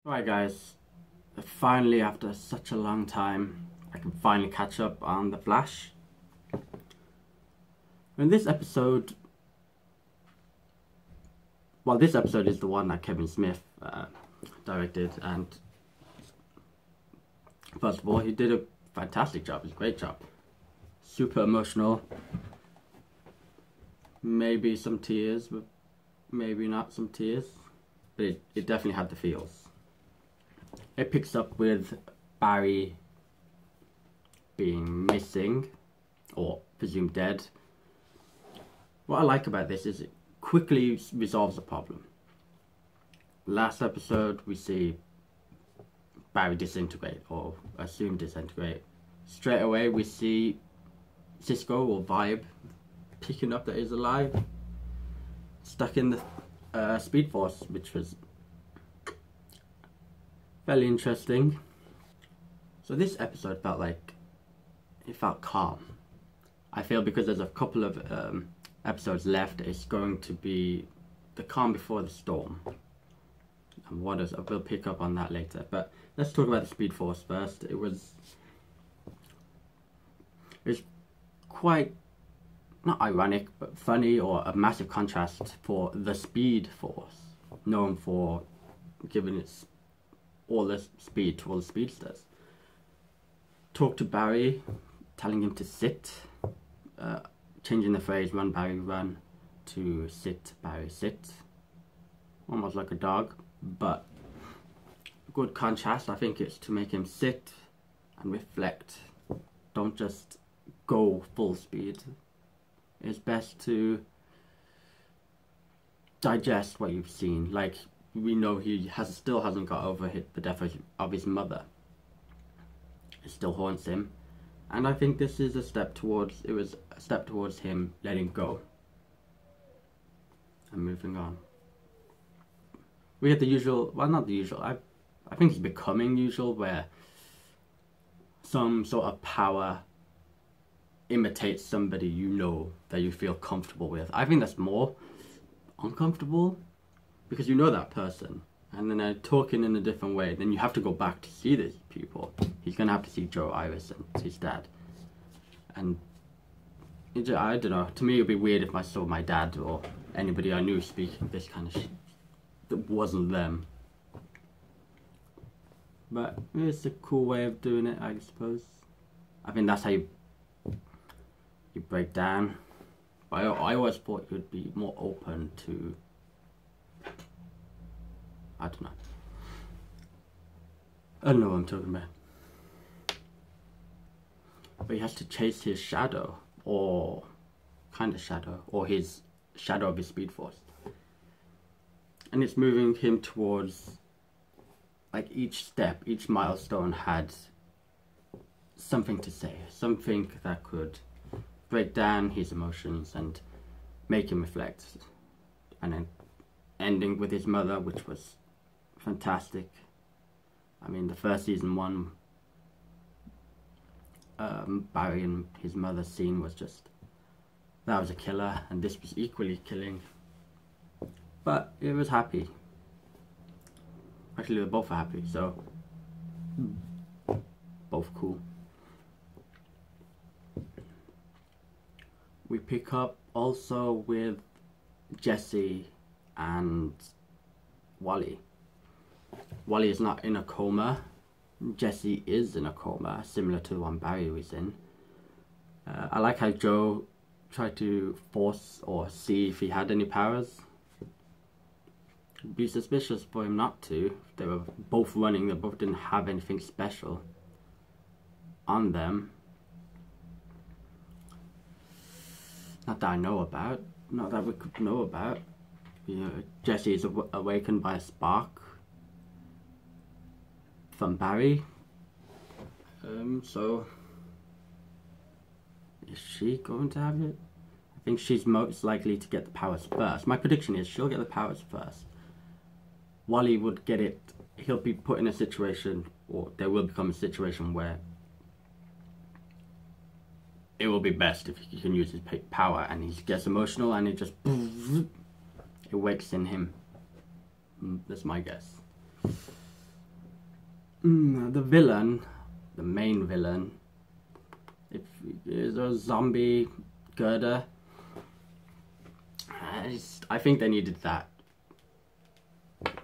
Alright guys, finally after such a long time, I can finally catch up on The Flash. In this episode, well, this episode is the one that Kevin Smith directed, and first of all, he did a fantastic job, it's a great job. Super emotional, maybe some tears, but maybe not some tears, but it definitely had the feels. It picks up with Barry being missing, or presumed dead. What I like about this is it quickly resolves the problem. Last episode we see Barry disintegrate, or assume disintegrate. Straight away we see Cisco, or Vibe, picking up that he's alive, stuck in the Speed Force, which was fairly interesting. So this episode felt like, it felt calm. I feel because there's a couple of episodes left, it's going to be the calm before the storm. And we'll pick up on that later. But let's talk about the Speed Force first. It was quite, not ironic, but funny, or a massive contrast for the Speed Force, known for giving its all the speed to all the speedsters. Talk to Barry, telling him to sit, changing the phrase "run Barry run" to "sit Barry sit," almost like a dog, but good contrast. I think it's to make him sit and reflect. Don't just go full speed. It's best to digest what you've seen. Like, we know he still hasn't got over the death of his mother. It still haunts him, and I think this is a step towards him letting go and moving on. We had the usual, well, not the usual, I think it's becoming usual, where some sort of power imitates somebody you know that you feel comfortable with. I think that's more uncomfortable, because you know that person, and then they're talking in a different way. Then you have to go back to see these people. He's going to have to see Joe Iris and his dad. And I don't know, to me it would be weird if I saw my dad or anybody I knew speaking this kind of shit that wasn't them. But it's a cool way of doing it, I suppose. I mean, that's how you break down. But I always thought you'd be more open to, I don't know what I'm talking about. But he has to chase his shadow, or kind of shadow, or his shadow of his Speed Force. And it's moving him towards, like, each step, each milestone had something to say, something that could break down his emotions and make him reflect. And then ending with his mother, which was fantastic. I mean, the first season one, Barry and his mother scene was just, that was a killer, and this was equally killing. But it was happy. Actually, they both are happy, so both cool. We pick up also with Jesse and Wally. Wally is not in a coma. Jesse is in a coma, similar to the one Barry was in. I like how Joe tried to force or see if he had any powers. It'd be suspicious for him not to. They were both running, they both didn't have anything special on them. Not that I know about, not that we could know about. You know, Jesse is awakened by a spark from Barry. So is she going to have it? I think she's most likely to get the powers first. My prediction is she'll get the powers first. Wally would get it, he'll be put in a situation, or there will become a situation where it will be best if he can use his power, and he gets emotional and it just, it wakes in him. That's my guess. The villain, the main villain, if is a zombie girder. I think they needed that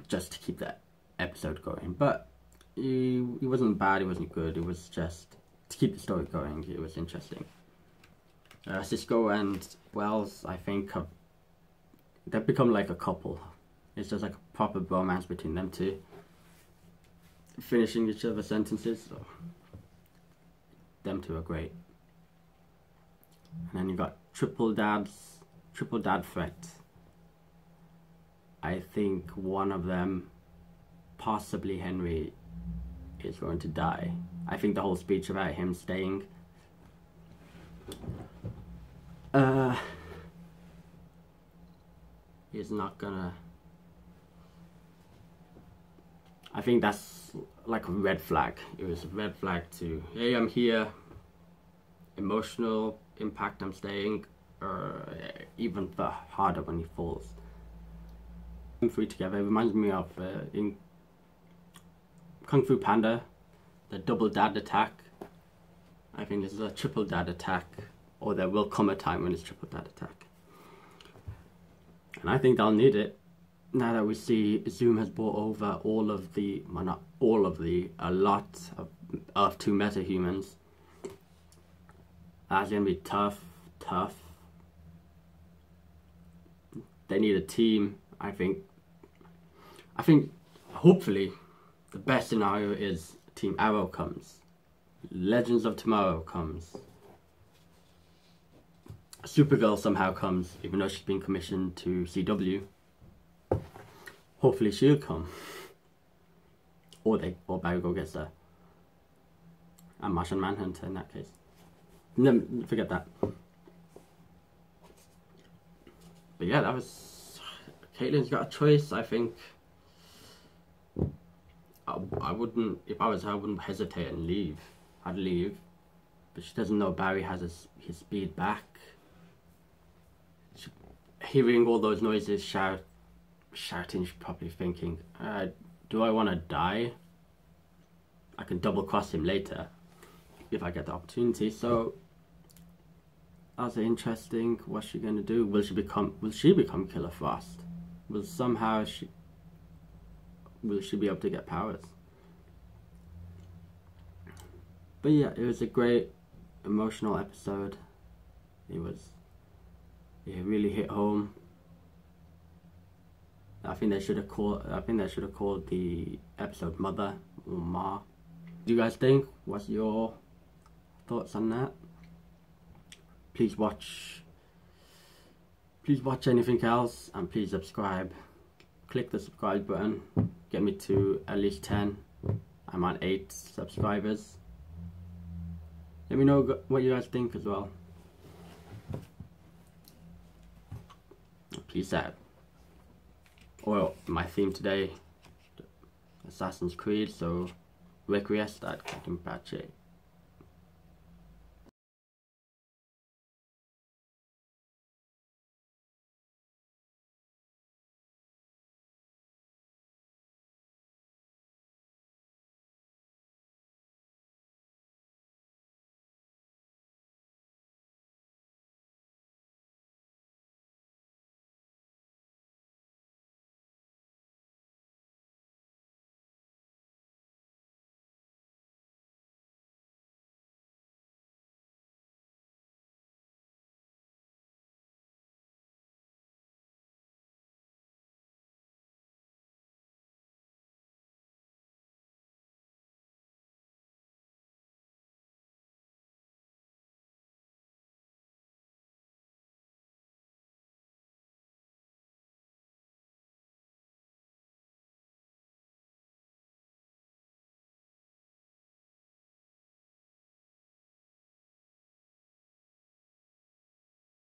just to keep that episode going, but he wasn't bad, he wasn't good, it was just to keep the story going. It was interesting. Cisco and Wells, I think, they've become like a couple. It's just like a proper romance between them two, finishing each other's sentences. So them two are great. And then you got triple dad threat. I think one of them, possibly Henry, is going to die. I think the whole speech about him staying is not gonna. I think that's like a red flag. It was a red flag to, hey, I'm here, emotional impact, I'm staying, or even the harder when he falls. Kung Fu together, it reminds me of in Kung Fu Panda, the double dad attack. I think this is a triple dad attack, or there will come a time when it's triple dad attack. And I think they'll need it. Now that we see Zoom has brought over all of the, well, not all of the, a lot of Earth 2 metahumans. That's gonna be tough. They need a team. I think hopefully the best scenario is Team Arrow comes, Legends of Tomorrow comes, Supergirl somehow comes, even though she's been commissioned to CW. Hopefully she'll come, or Barry gets there, and Martian Manhunter in that case. No, forget that. But yeah, that was. Caitlin's got a choice. I think I wouldn't, if I was her, I wouldn't hesitate and leave. I'd leave, but she doesn't know Barry has his speed back. Hearing all those noises, shouting, she's probably thinking, do I want to die? I can double cross him later if I get the opportunity. So that's interesting. What's she gonna do? Will she become Killer Frost? Will she be able to get powers? But yeah, it was a great emotional episode. It really hit home. I think they should have called the episode Mother or Ma. What do you guys think? What's your thoughts on that? Please watch anything else, and please subscribe. Click the subscribe button. Get me to at least 10. I'm on 8 subscribers. Let me know what you guys think as well. Peace out. Well, my theme today, Assassin's Creed, so Requiescat, Captain Pache.